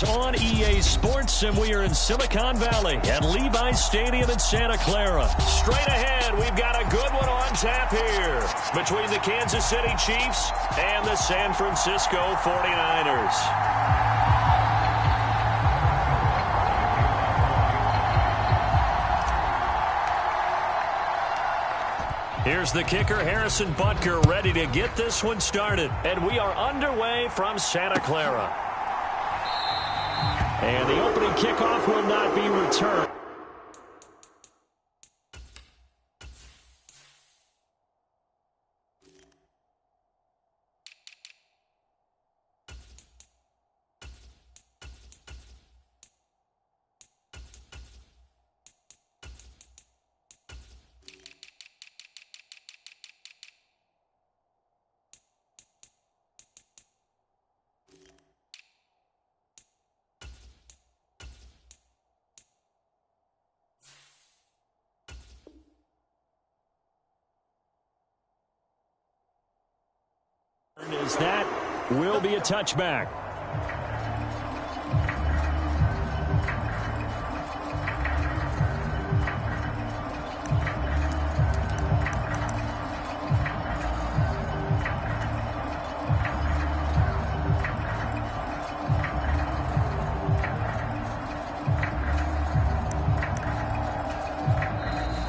is on EA Sports, and we are in Silicon Valley at Levi's Stadium in Santa Clara. Straight ahead, we've got a good one on tap here between the Kansas City Chiefs and the San Francisco 49ers. Here's the kicker, Harrison Butker, ready to get this one started. And we are underway from Santa Clara. And the opening kickoff will not be returned. Is that will be a touchback.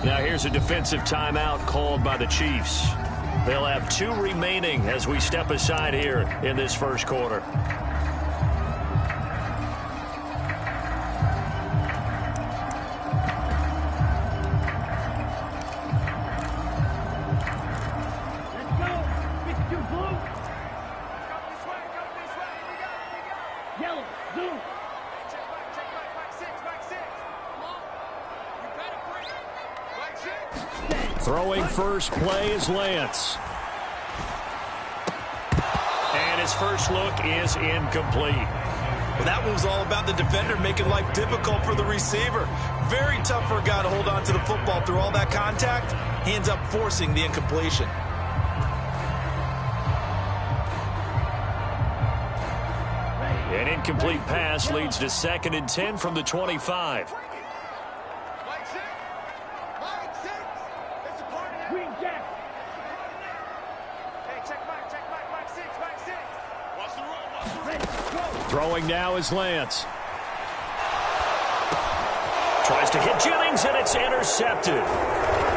Now here's a defensive timeout called by the Chiefs. They'll have 2 remaining as we step aside here in this first quarter. Let's go. 52 blue. Yellow, blue. Check back 6. Come on. You better bring it. Back 6. Throwing first play is Lance. And his first look is incomplete. Well, that one was all about the defender making life difficult for the receiver. Very tough for a guy to hold on to the football through all that contact. He ends up forcing the incompletion. An incomplete pass leads to 2nd and 10 from the 25. Green jack. Hey, check back 6. Watch the roll. Ready, go. Throwing now is Lance. Tries to hit Jennings, and it's intercepted.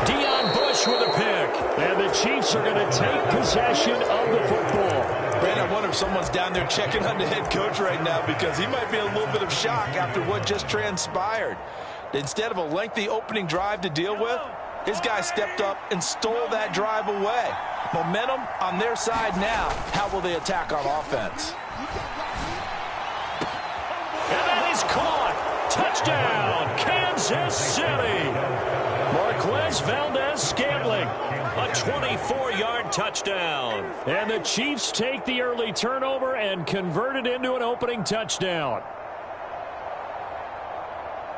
Deion Bush with a pick. And the Chiefs are going to take possession of the football. Brandon, I wonder if someone's down there checking on the head coach right now because he might be in a little bit of shock after what just transpired. Instead of a lengthy opening drive to deal with, his guy stepped up and stole that drive away. Momentum on their side now. How will they attack on offense? And that is caught. Touchdown, Kansas City. Marquez Valdez-Scantling, a 24-yard touchdown. And the Chiefs take the early turnover and convert it into an opening touchdown.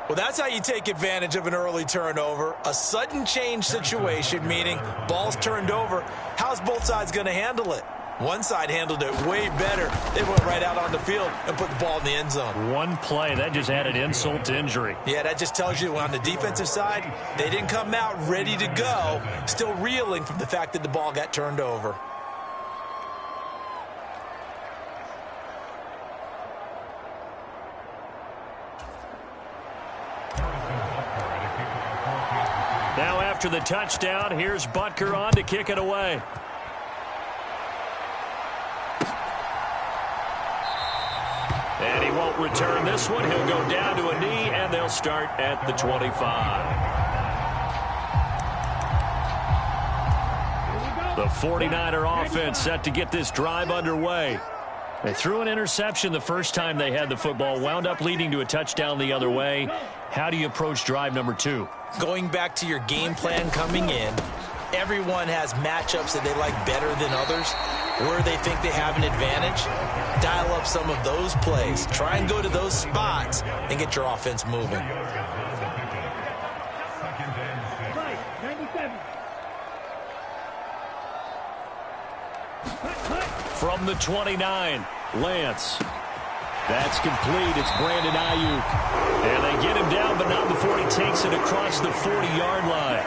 Well, that's how you take advantage of an early turnover. A sudden change situation, meaning ball's turned over. How's both sides going to handle it? One side handled it way better. They went right out on the field and put the ball in the end zone. One play, that just added insult to injury. Yeah, that just tells you on the defensive side, they didn't come out ready to go, still reeling from the fact that the ball got turned over. Now after the touchdown, here's Butker on to kick it away. And he won't return this one. He'll go down to a knee, and they'll start at the 25. The 49er offense set to get this drive underway. They threw an interception the first time they had the football, wound up leading to a touchdown the other way. How do you approach drive number 2? Going back to your game plan coming in, everyone has matchups that they like better than others. Where they think they have an advantage, dial up some of those plays. Try and go to those spots and get your offense moving. 97. From the 29, Lance. That's complete. It's Brandon Ayuk. And they get him down, but not before he takes it across the 40-yard line.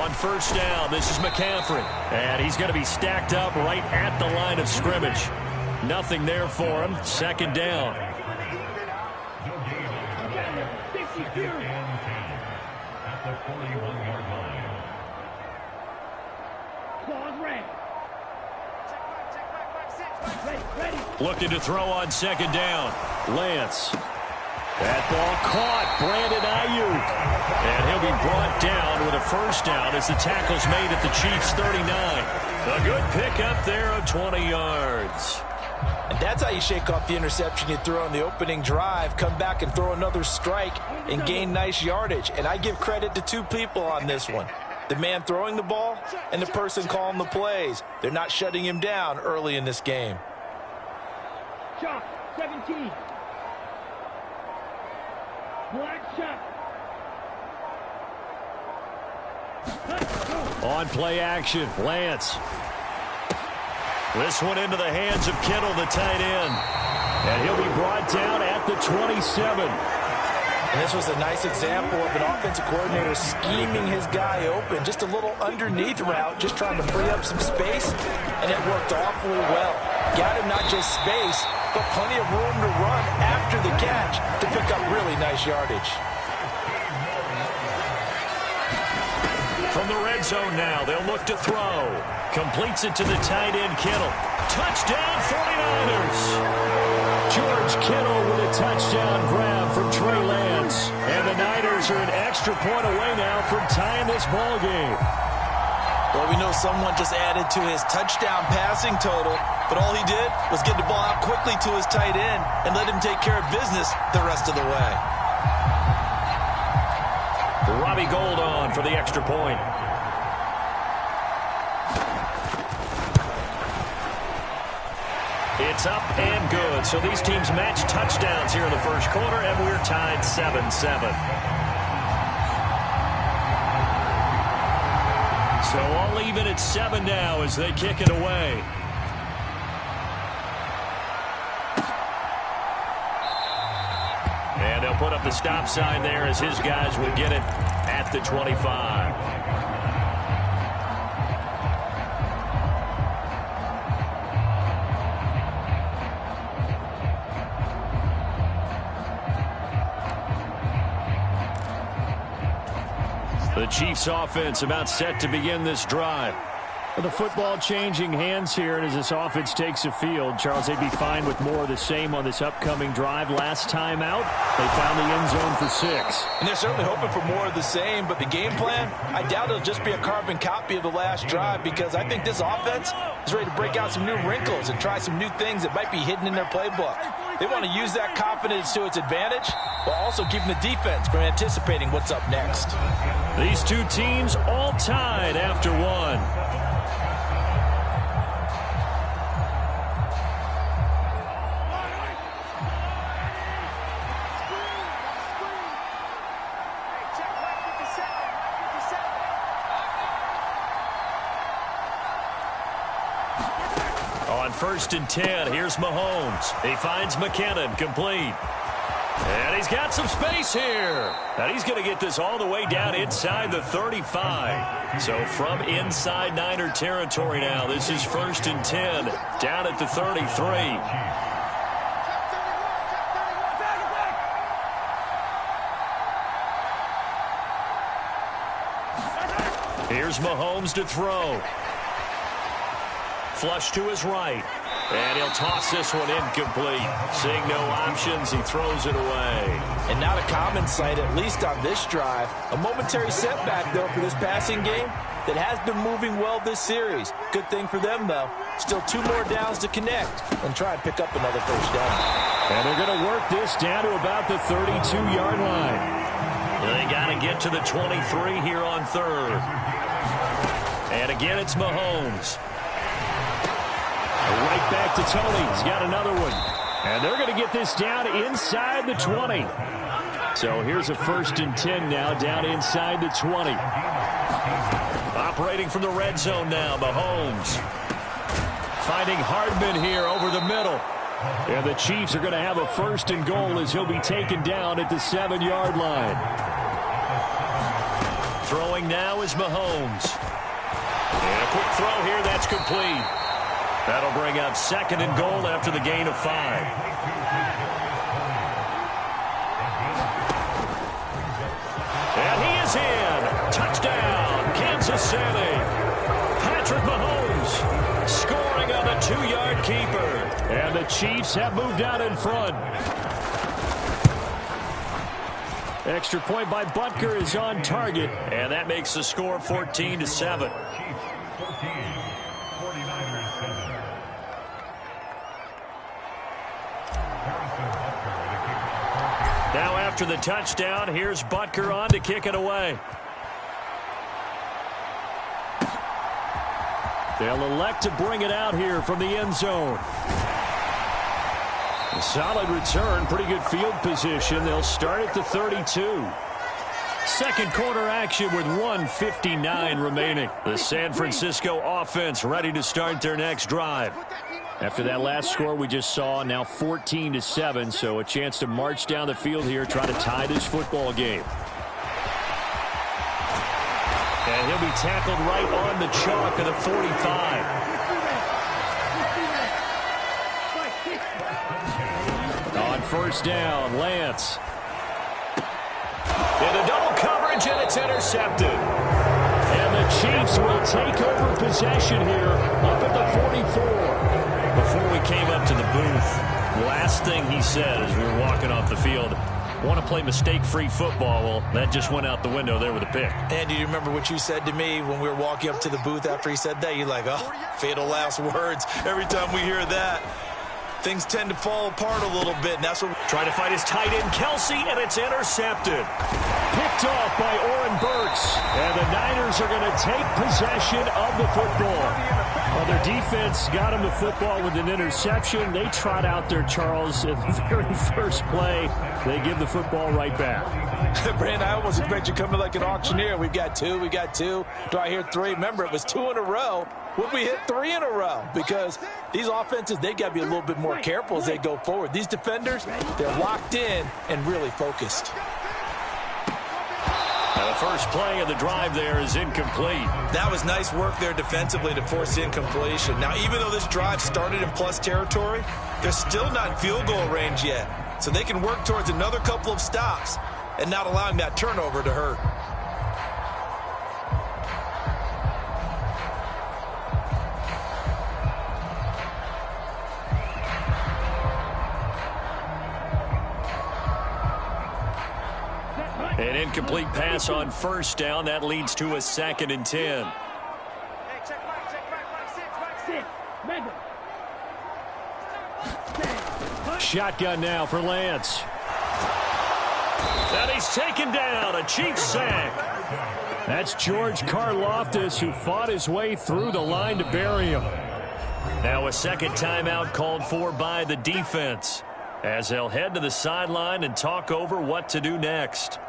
On first down, this is McCaffrey. And he's going to be stacked up right at the line of scrimmage. Nothing there for him. Second down. Looking to throw on second down. Lance. That ball caught. Brandon Ayuk. And he'll be brought down with a first down as the tackle's made at the Chiefs' 39. A good pickup there of 20 yards. And that's how you shake off the interception you throw on the opening drive, come back and throw another strike and gain nice yardage. And I give credit to two people on this one. The man throwing the ball and the person calling the plays. They're not shutting him down early in this game. Shot, 17. Black shot. On play action, Lance. This one into the hands of Kittle, the tight end. And he'll be brought down at the 27. And this was a nice example of an offensive coordinator scheming his guy open. Just a little underneath route, just trying to free up some space. And it worked awfully well. Got him not just space, but plenty of room to run after the catch to pick up really nice yardage. From the red zone now, they'll look to throw. Completes it to the tight end, Kittle. Touchdown, 49ers! George Kittle with a touchdown grab from Trey Lance. And the Niners are an extra point away now from tying this ball game. Well, we know someone just added to his touchdown passing total, but all he did was get the ball out quickly to his tight end and let him take care of business the rest of the way. Robbie Gould on for the extra point. It's up and good. So these teams match touchdowns here in the first quarter, and we're tied 7-7. So all even at 7 now as they kick it away. And they'll put up the stop sign there as his guys will get it at the 25. The Chiefs offense about set to begin this drive. The football changing hands here, and as this offense takes the field, Charles, they'd be fine with more of the same on this upcoming drive. Last time out, they found the end zone for 6. And they're certainly hoping for more of the same, but the game plan, I doubt it'll just be a carbon copy of the last drive, because I think this offense is ready to break out some new wrinkles and try some new things that might be hidden in their playbook. They want to use that confidence to its advantage, while also keeping the defense from anticipating what's up next. These two teams all tied after one. On 1st and 10, here's Mahomes. He finds McKinnon, complete. And he's got some space here. And he's going to get this all the way down inside the 35. So from inside Niner territory now, this is 1st and 10, down at the 33. Here's Mahomes to throw. Flush to his right. And he'll toss this one incomplete. Seeing no options, he throws it away. And not a common sight, at least on this drive. A momentary setback, though, for this passing game that has been moving well this series. Good thing for them, though. Still 2 more downs to connect and try and pick up another first down. And they're going to work this down to about the 32-yard line. They got to get to the 23 here on 3rd. And again, it's Mahomes. Right back to Tony. He's got another one. And they're going to get this down inside the 20. So here's a 1st and 10 now, down inside the 20. operating from the red zone now. Mahomes finding Hardman here over the middle. And the Chiefs are going to have a 1st and goal as he'll be taken down at the 7-yard line. Throwing now is Mahomes. And a quick throw here, that's complete. That'll bring up 2nd and goal after the gain of 5. And he is in. Touchdown, Kansas City. Patrick Mahomes scoring on the 2-yard keeper. And the Chiefs have moved out in front. Extra point by Butker is on target. And that makes the score 14-7. Now after the touchdown, here's Butker on to kick it away. They'll elect to bring it out here from the end zone. A solid return, pretty good field position. They'll start at the 32. Second quarter action with 1:59 remaining. The San Francisco offense ready to start their next drive. After that last score we just saw, now 14-7, so a chance to march down the field here, try to tie this football game. And he'll be tackled right on the chalk of the 45. On 1st down, Lance. Into double coverage, and it's intercepted. And the Chiefs will take over possession here up at the 44. Before we came up to the booth, last thing he said as we were walking off the field, want to play mistake-free football. Well, that just went out the window there with a pick. And do you remember what you said to me when we were walking up to the booth after he said that? You're like, oh, fatal last words. Every time we hear that, things tend to fall apart a little bit. And that's what trying to find his tight end, Kelsey, and it's intercepted. Picked off by Oren Burks. And the Niners are going to take possession of the football. Well, their defense got him the football with an interception. They trot out there, Charles, at the very first play. They give the football right back. Brand, I almost expect you coming like an auctioneer. We've got two. Do I hear 3? Remember, it was 2 in a row. Would we hit 3 in a row? Because these offenses, they got to be a little bit more careful as they go forward. These defenders, they're locked in and really focused. Now the first play of the drive there is incomplete. That was nice work there defensively to force incompletion. Now, even though this drive started in plus territory, they're still not in field goal range yet. So they can work towards another couple of stops and not allowing that turnover to hurt. An incomplete pass on 1st down. That leads to a 2nd and 10. Hey, check back, 6. Shotgun now for Lance. And he's taken down. A Chiefs sack. That's George Karlaftis, who fought his way through the line to bury him. Now a second timeout called for by the defense, as they'll head to the sideline and talk over what to do next.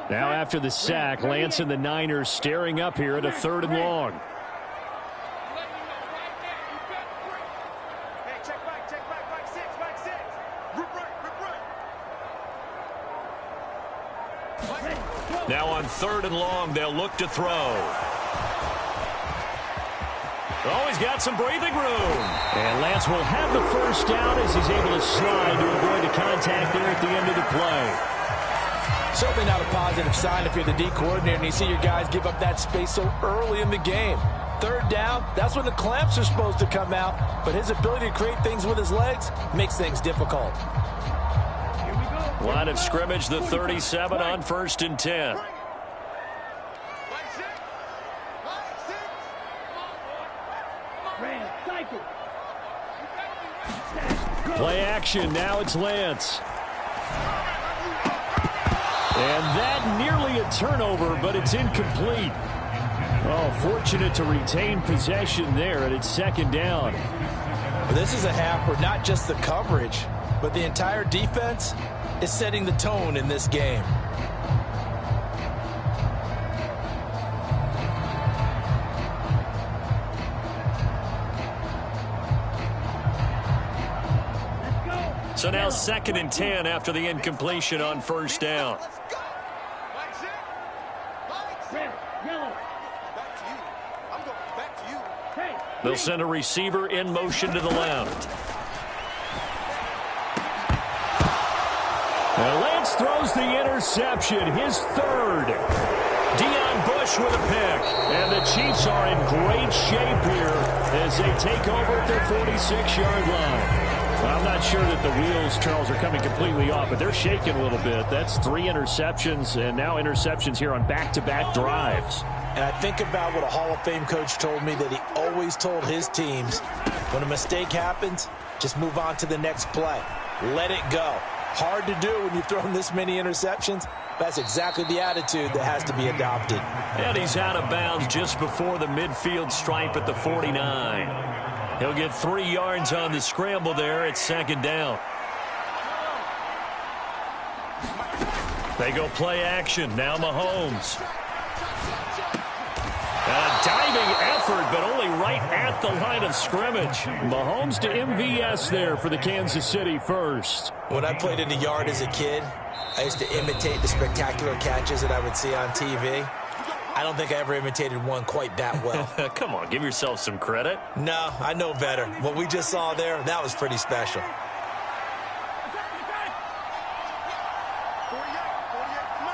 Now after the sack, Lance and the Niners staring up here at a 3rd and long. Hey, check back, 6. Rip right. Now on 3rd and long, they'll look to throw. Oh, he's got some breathing room. And Lance will have the 1st down as he's able to slide to avoid the contact there at the end of the play. Certainly not a positive sign if you're the D coordinator and you see your guys give up that space so early in the game. 3rd down, that's when the clamps are supposed to come out, but his ability to create things with his legs makes things difficult. Line of scrimmage, the 37 on 1st and 10. Play action, now it's Lance. And that nearly a turnover, but it's incomplete. Oh, fortunate to retain possession there, and it's second down. Well, this is a half where not just the coverage, but the entire defense is setting the tone in this game. So now 2nd and 10 after the incompletion on first down. Let's go. Lights it. Lights. Red, yellow. Back to you. I'm going back to you. Hey. They'll send a receiver in motion to the left. And Lance throws the interception, his third. Deion Bush with a pick. And the Chiefs are in great shape here as they take over at their 46-yard line. I'm not sure that the wheels, Charles, are coming completely off, but they're shaking a little bit. That's 3 interceptions, and now interceptions here on back-to-back drives. And I think about what a Hall of Fame coach told me that he always told his teams, when a mistake happens, just move on to the next play. Let it go. Hard to do when you've thrown this many interceptions. That's exactly the attitude that has to be adopted. And he's out of bounds just before the midfield stripe at the 49. He'll get 3 yards on the scramble there. It's second down. They go play action. Now Mahomes. A diving effort, but only right at the line of scrimmage. Mahomes to MVS there for the Kansas City first. When I played in the yard as a kid, I used to imitate the spectacular catches that I would see on TV. I don't think I ever imitated one quite that well. Come on, give yourself some credit. No, I know better. What we just saw there, that was pretty special. 48, 48, come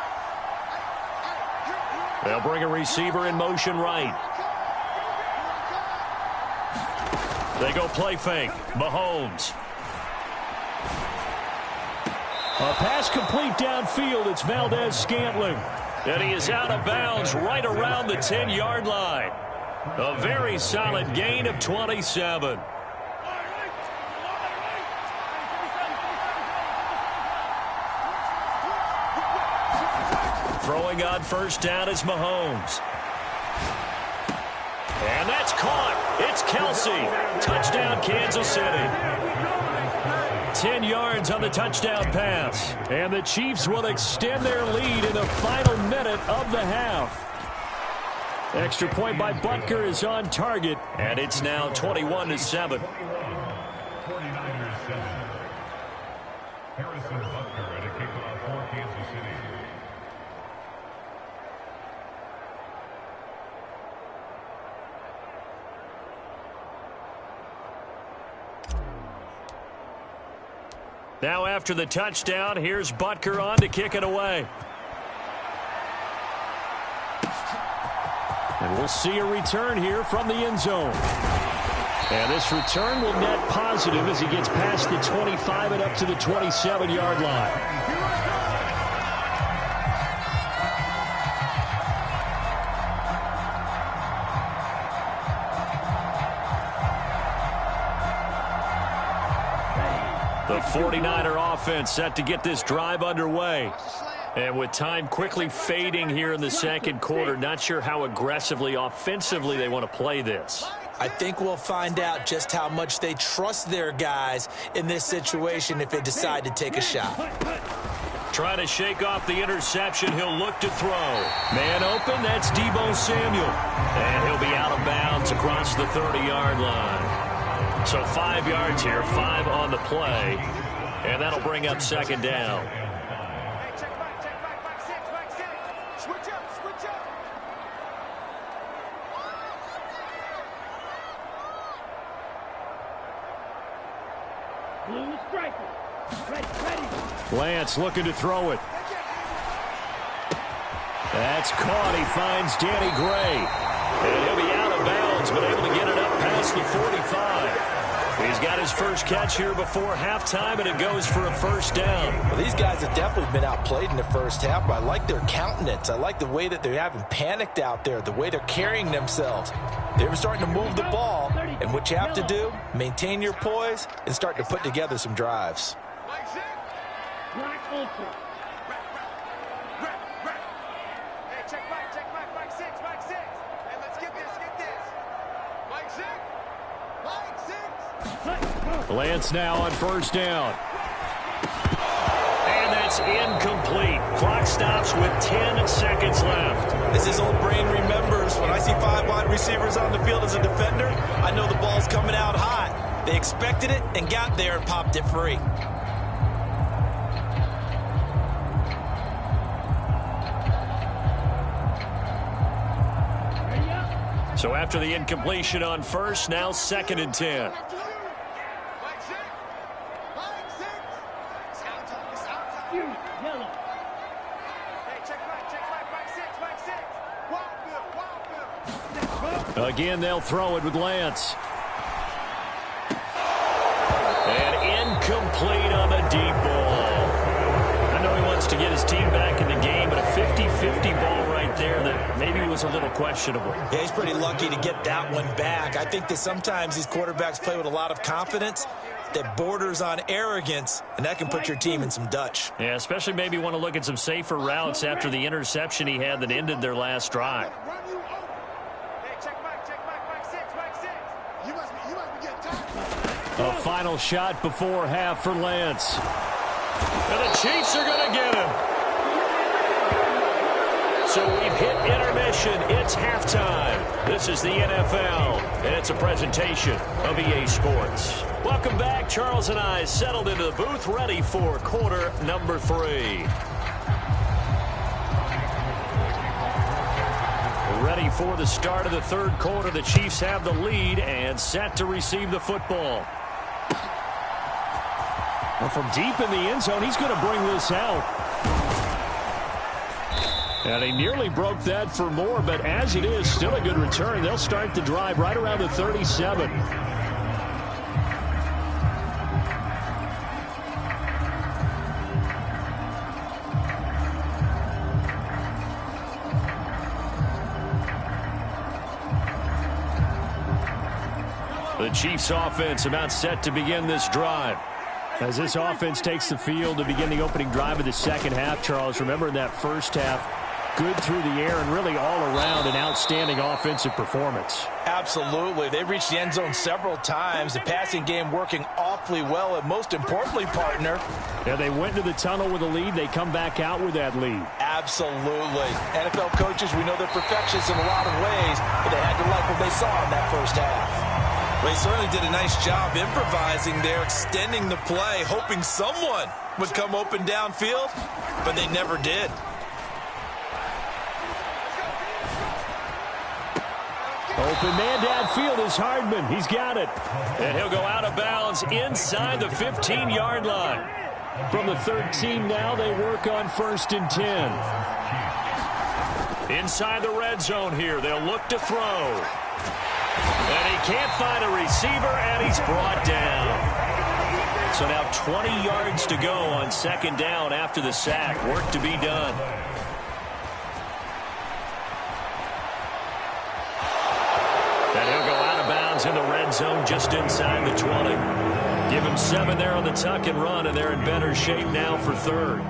on. They'll bring a receiver in motion right. They go play fake. Mahomes. A pass complete downfield. It's Valdez-Scantling. And he is out of bounds right around the 10-yard line. A very solid gain of 27. Throwing on first down is Mahomes. And that's caught. It's Kelsey. Touchdown, Kansas City. 10 yards on the touchdown pass. And the Chiefs will extend their lead in the final minute of the half. Extra point by Butker is on target. And it's now 21-7. 49ers 7. Harrison Butker at a kickoff for Kansas City. Now after the touchdown, here's Butker on to kick it away. And we'll see a return here from the end zone. And this return will net positive as he gets past the 25 and up to the 27-yard line. The 49er offense set to get this drive underway. And with time quickly fading here in the second quarter, not sure how aggressively, offensively they want to play this. I think we'll find out just how much they trust their guys in this situation if they decide to take a shot. Trying to shake off the interception, he'll look to throw. Man open, that's Deebo Samuel. And he'll be out of bounds across the 30-yard line. So 5 yards here, 5 on the play. And that'll bring up second down. Hey, check back, 6. Switch up. Blue striker. Ready. Lance looking to throw it. That's caught. He finds Danny Gray. And he'll be out of bounds, but able to get it up past the 45. He's got his first catch here before halftime, and it goes for a first down. Well, these guys have definitely been outplayed in the first half, but I like their countenance. I like the way that they haven't panicked out there, the way they're carrying themselves. They're starting to move the ball, and what you have to do, maintain your poise and start to put together some drives. Black ultra. Hey, check back, 6. Hey, let's Lance now on first down. And that's incomplete. Clock stops with 10 seconds left. As his old brain remembers, when I see 5 wide receivers on the field as a defender, I know the ball's coming out hot. They expected it and got there and popped it free. So after the incompletion on first, now 2nd and 10. Yellow. Again, they'll throw it with Lance. And incomplete on the deep ball. I know he wants to get his team back in the game, but a 50-50 ball right there that maybe was a little questionable. Yeah, he's pretty lucky to get that one back. I think that sometimes these quarterbacks play with a lot of confidence that borders on arrogance, and that can put your team in some Dutch. Yeah, especially maybe want to look at some safer routes after the interception he had that ended their last drive. A final shot before half for Lance. And the Chiefs are going to get him. So we've hit intermission. It's halftime. This is the NFL, and it's a presentation of EA Sports. Welcome back. Charles and I settled into the booth, ready for quarter number 3. Ready for the start of the third quarter. The Chiefs have the lead and set to receive the football. Well, from deep in the end zone, he's going to bring this out. And he nearly broke that for more, but as it is, still a good return. They'll start the drive right around the 37. The Chiefs offense about set to begin this drive. As this offense takes the field to begin the opening drive of the second half, Charles, remember in that first half, good through the air and really all around an outstanding offensive performance. Absolutely. They reached the end zone several times. The passing game working awfully well, and most importantly, partner. Yeah, they went to the tunnel with a lead. They come back out with that lead. Absolutely. NFL coaches, we know they're perfectionists in a lot of ways, but they had to like what they saw in that first half. Well, he certainly did a nice job improvising there, extending the play, hoping someone would come open downfield, but they never did. Open man downfield is Hardman. He's got it. And he'll go out of bounds inside the 15-yard line. From the 13 now, they work on 1st and 10. Inside the red zone here, they'll look to throw. And he can't find a receiver, and he's brought down. So now 20 yards to go on 2nd down after the sack. Work to be done. And he'll go out of bounds in the red zone just inside the 20. Give him 7 there on the tuck and run, and they're in better shape now for 3rd.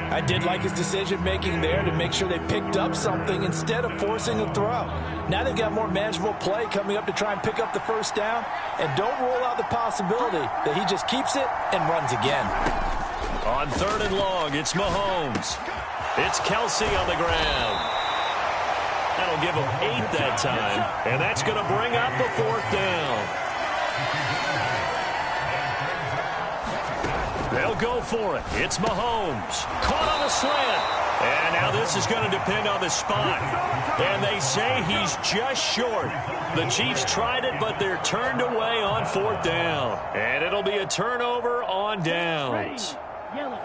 I did like his decision-making there to make sure they picked up something instead of forcing a throw. Now they've got more manageable play coming up to try and pick up the 1st down, and don't rule out the possibility that he just keeps it and runs again. On 3rd and long, it's Mahomes. It's Kelsey on the ground. That'll give him 8 that time, and that's going to bring up the 4th down. They'll go for it. It's Mahomes. Caught on a slant. And now this is going to depend on the spot. And they say he's just short. The Chiefs tried it, but they're turned away on 4th down. And it'll be a turnover on downs.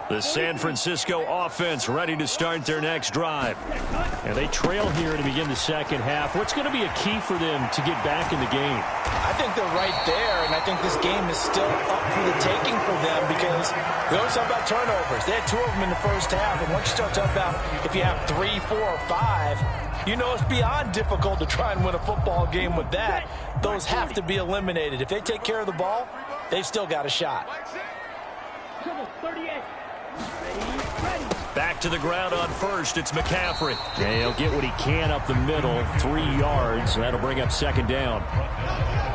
The San Francisco offense ready to start their next drive. And they trail here to begin the second half. What's going to be a key for them to get back in the game? I think they're right there, and I think this game is still up for the taking for them because we always talk about turnovers. They had 2 of them in the first half, and once you start talking about if you have 3, 4, or 5, you know it's beyond difficult to try and win a football game with that. Those have to be eliminated. If they take care of the ball, they've still got a shot. 38. Ready. Back to the ground on first. It's McCaffrey. Yeah, he'll get what he can up the middle, 3 yards. That'll bring up second down.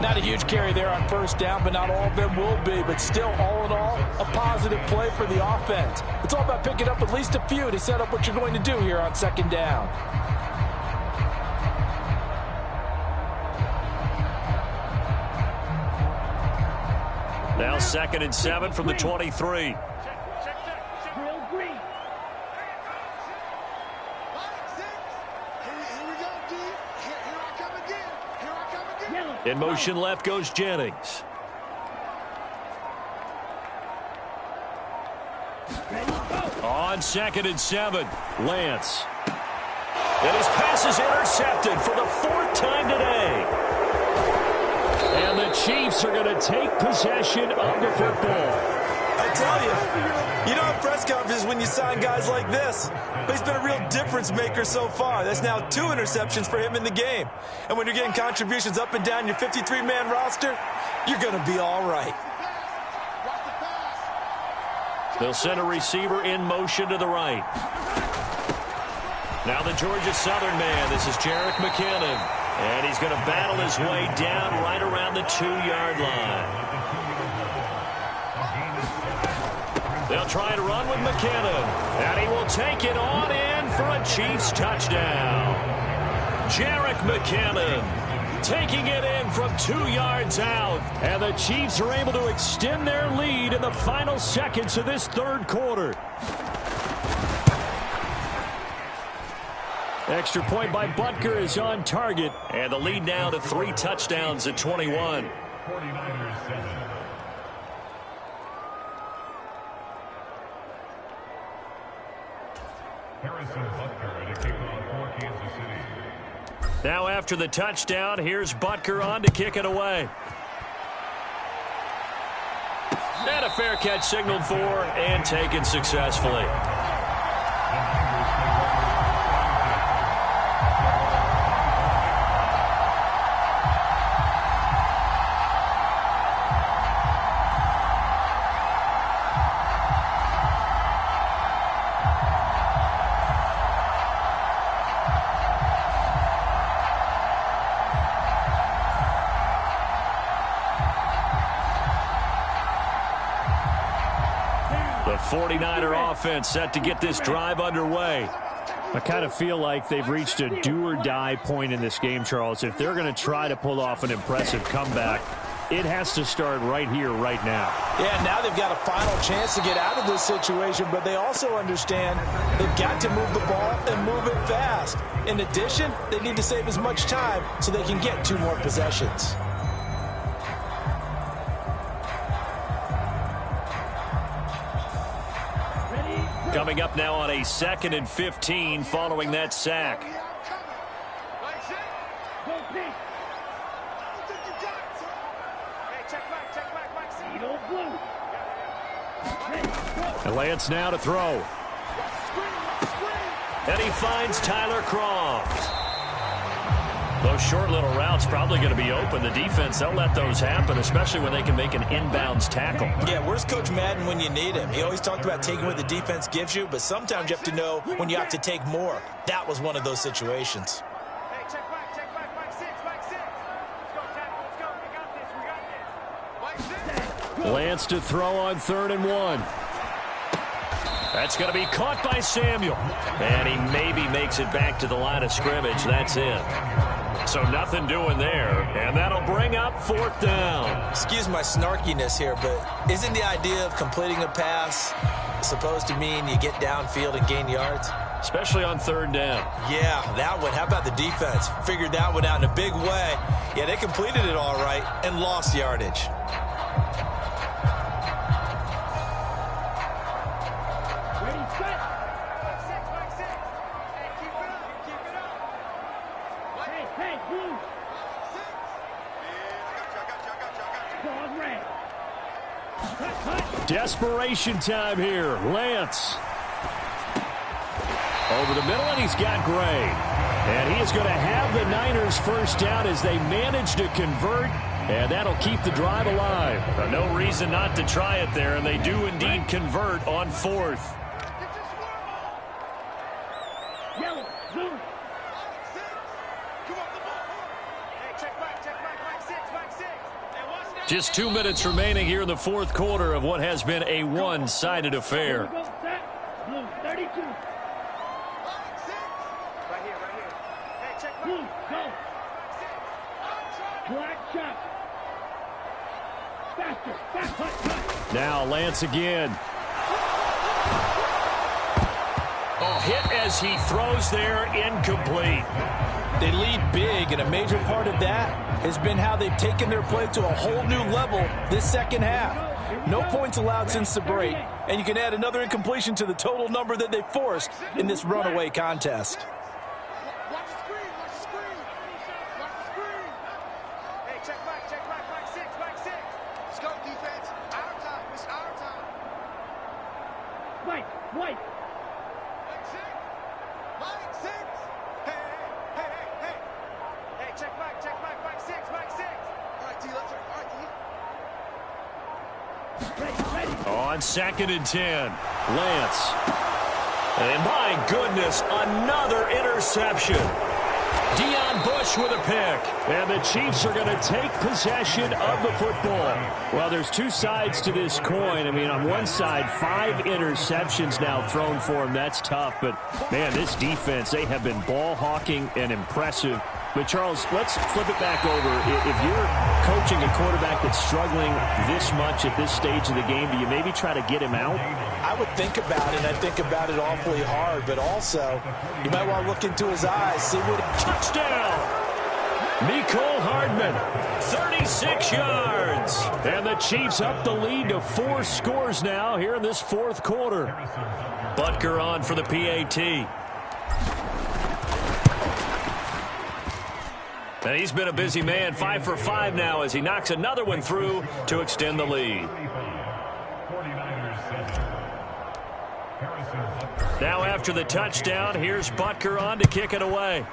Not a huge carry there on first down, but not all of them will be. But still, all in all, a positive play for the offense. It's all about picking up at least a few to set up what you're going to do here on second down. Now 2nd and 7 from the 23. In motion left goes Jennings. On 2nd and 7, Lance. And his pass is intercepted for the 4th time today. And the Chiefs are going to take possession of the football. I tell you don't have press conferences when you sign guys like this. But he's been a real difference maker so far. That's now 2 interceptions for him in the game. And when you're getting contributions up and down your 53-man roster, you're going to be all right. They'll send a receiver in motion to the right. Now the Georgia Southern man. This is Jerick McKinnon. And he's going to battle his way down right around the 2-yard line. They'll try to run with McKinnon. And he will take it on in for a Chiefs touchdown. Jerick McKinnon taking it in from 2 yards out. And the Chiefs are able to extend their lead in the final seconds of this 3rd quarter. Extra point by Butker is on target. And the lead now to 3 touchdowns at 21. 49ers 7. Harrison Butker at a kickoff for Kansas City. Now after the touchdown, here's Butker on to kick it away. And a fair catch signaled for and taken successfully. The 49er offense set to get this drive underway. I kind of feel like they've reached a do-or-die point in this game, Charles. If they're going to try to pull off an impressive comeback, it has to start right here, right now. Yeah, now they've got a final chance to get out of this situation, but they also understand they've got to move the ball and move it fast. In addition, they need to save as much time so they can get 2 more possessions. Coming up now on a 2nd and 15 following that sack. And Lance now to throw. And he finds Tyler Croft. Those short little routes probably going to be open. The defense, they'll let those happen, especially when they can make an inbounds tackle. Yeah, where's Coach Madden when you need him? He always talked about taking what the defense gives you, but sometimes you have to know when you have to take more. That was one of those situations. Hey, check back 6, back 6. Let's go, tackle, let's go. We got this. Back 6. Lance to throw on 3rd and 1. That's going to be caught by Samuel. And he maybe makes it back to the line of scrimmage. That's it. So nothing doing there. And that'll bring up 4th down. Excuse my snarkiness here, but isn't the idea of completing a pass supposed to mean you get downfield and gain yards? Especially on 3rd down. Yeah, that one. How about the defense? Figured that one out in a big way. Yeah, they completed it all right and lost yardage. Desperation time here. Lance. Over the middle, and he's got Gray. And he is going to have the Niners first down as they manage to convert, and that'll keep the drive alive. No reason not to try it there, and they do indeed convert on 4th. Just 2 minutes remaining here in the fourth quarter of what has been a one-sided affair. Go set. Blue 32. Right here. Hey, check Blue, go. Black shot. Faster. Back hut. Now Lance again. Oh, hit as he throws there, incomplete. They lead big, and a major part of that has been how they've taken their play to a whole new level this second half. No points allowed since the break, and you can add another incompletion to the total number that they forced in this runaway contest. Watch the screen. Watch the screen. Hey, check back, back six. Let's go, defense. Our time. It's our time. White. Mike six. Hey. Hey, check back six. All right, D, let's go. All right, D. Ready. On 2nd and 10, Lance. And my goodness, another interception. Deion Bush with a pick. And the Chiefs are going to take possession of the football. Well, there's two sides to this coin. I mean, on one side, 5 interceptions now thrown for him. That's tough. But, man, this defense, they have been ball hawking and impressive. But, Charles, let's flip it back over. If you're coaching a quarterback that's struggling this much at this stage of the game, do you maybe try to get him out? I would think about it, and I think about it awfully hard, but also you might want to look into his eyes, see what Touchdown! Mecole Hardman, 36 yards. And the Chiefs up the lead to 4 scores now here in this fourth quarter. Butker on for the PAT. And he's been a busy man, 5 for 5 now as he knocks another one through to extend the lead. Now after the touchdown, here's Butker on to kick it away.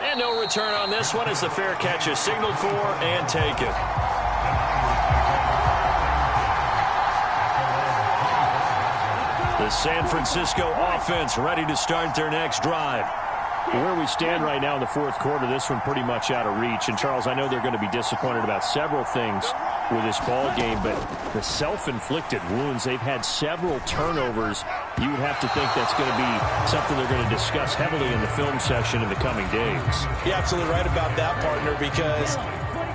And no return on this one as the fair catch is signaled for and taken. The San Francisco offense ready to start their next drive. Where we stand right now in the fourth quarter, this one pretty much out of reach. And, Charles, I know they're going to be disappointed about several things with this ball game, but the self-inflicted wounds, they've had several turnovers. You would have to think that's going to be something they're going to discuss heavily in the film session in the coming days. You're absolutely right about that, partner, because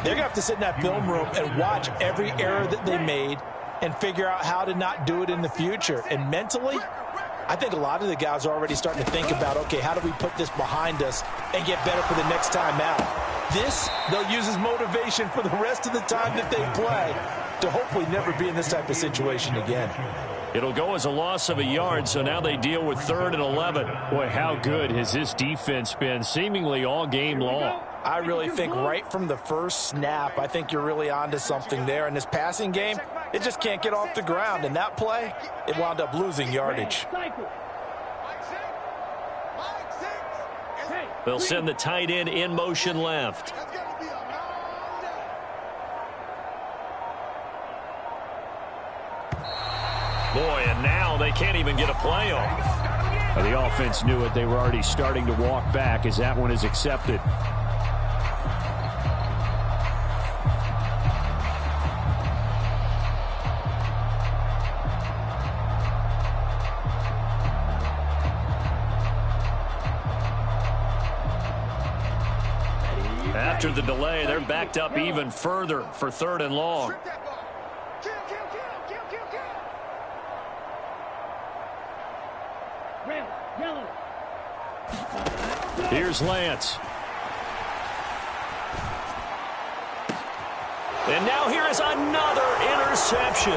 they're going to have to sit in that film room and watch every error that they made and figure out how to not do it in the future. And mentally, I think a lot of the guys are already starting to think about, okay, how do we put this behind us and get better for the next time out? This, they'll use as motivation for the rest of the time that they play to hopefully never be in this type of situation again. It'll go as a loss of a yard, so now they deal with 3rd and 11. Boy, how good has this defense been seemingly all game long? I really think right from the first snap, I think you're really onto something there. In this passing game, it just can't get off the ground. And that play, it wound up losing yardage. They'll send the tight end in motion left. Boy, and now they can't even get a play off. Well, the offense knew it. They were already starting to walk back as that one is accepted. After the delay, they're backed up even further for 3rd and long. Here's Lance. And now here is another interception.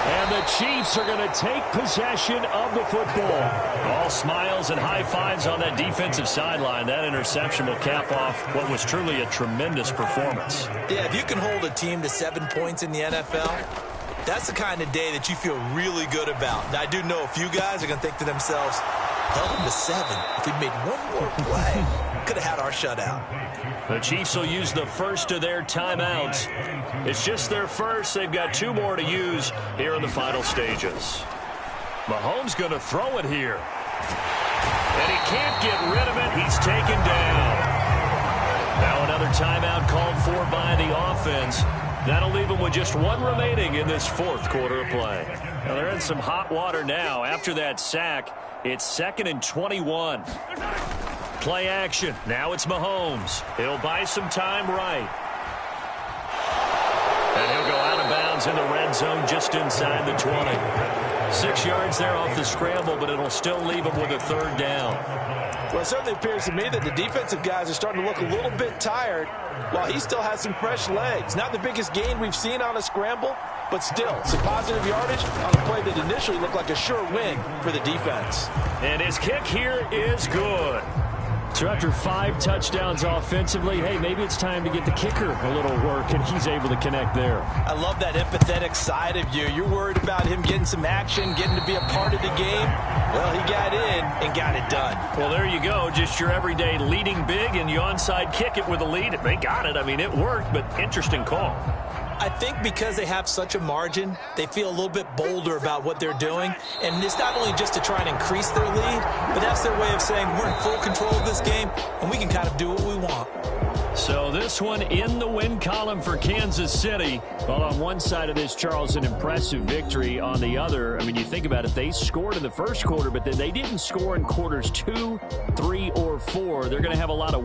And the Chiefs are going to take possession of the football. All smiles and high fives on that defensive sideline. That interception will cap off what was truly a tremendous performance. Yeah, if you can hold a team to 7 points in the NFL, that's the kind of day that you feel really good about. And I do know a few guys are going to think to themselves, held them to 7. If we made one more play, could have had our shutout. The Chiefs will use the first of their timeouts. It's just their first. They've got 2 more to use here in the final stages. Mahomes going to throw it here. And he can't get rid of it. He's taken down. Now an Another timeout called for by the offense. That'll leave them with just one remaining in this fourth quarter of play. Now they're in some hot water now. After that sack, it's 2nd and 21. Play action. Now it's Mahomes. He'll buy some time right. And he'll go out of bounds in the red zone just inside the 20. 6 yards there off the scramble, but it'll still leave him with a 3rd down. Well, it certainly appears to me that the defensive guys are starting to look a little bit tired while he still has some fresh legs. Not the biggest gain we've seen on a scramble, but still some positive yardage on a play that initially looked like a sure win for the defense. And his kick here is good. So after 5 touchdowns offensively, hey, maybe it's time to get the kicker a little work, and he's able to connect there. I love that empathetic side of you. You're worried about him getting some action, getting to be a part of the game. Well, he got in and got it done. Well, there you go. Just your everyday leading big, and you onside kick it with a lead. They got it. I mean, it worked, but interesting call. I think because they have such a margin, they feel a little bit bolder about what they're doing. And it's not only just to try and increase their lead, but that's their way of saying we're in full control of this game, and we can kind of do what we want. So this one in the win column for Kansas City. Well, on one side of this, Charles, an impressive victory. On the other, I mean, you think about it, they scored in the first quarter, but then they didn't score in quarters 2, 3, or 4. They're going to have a lot of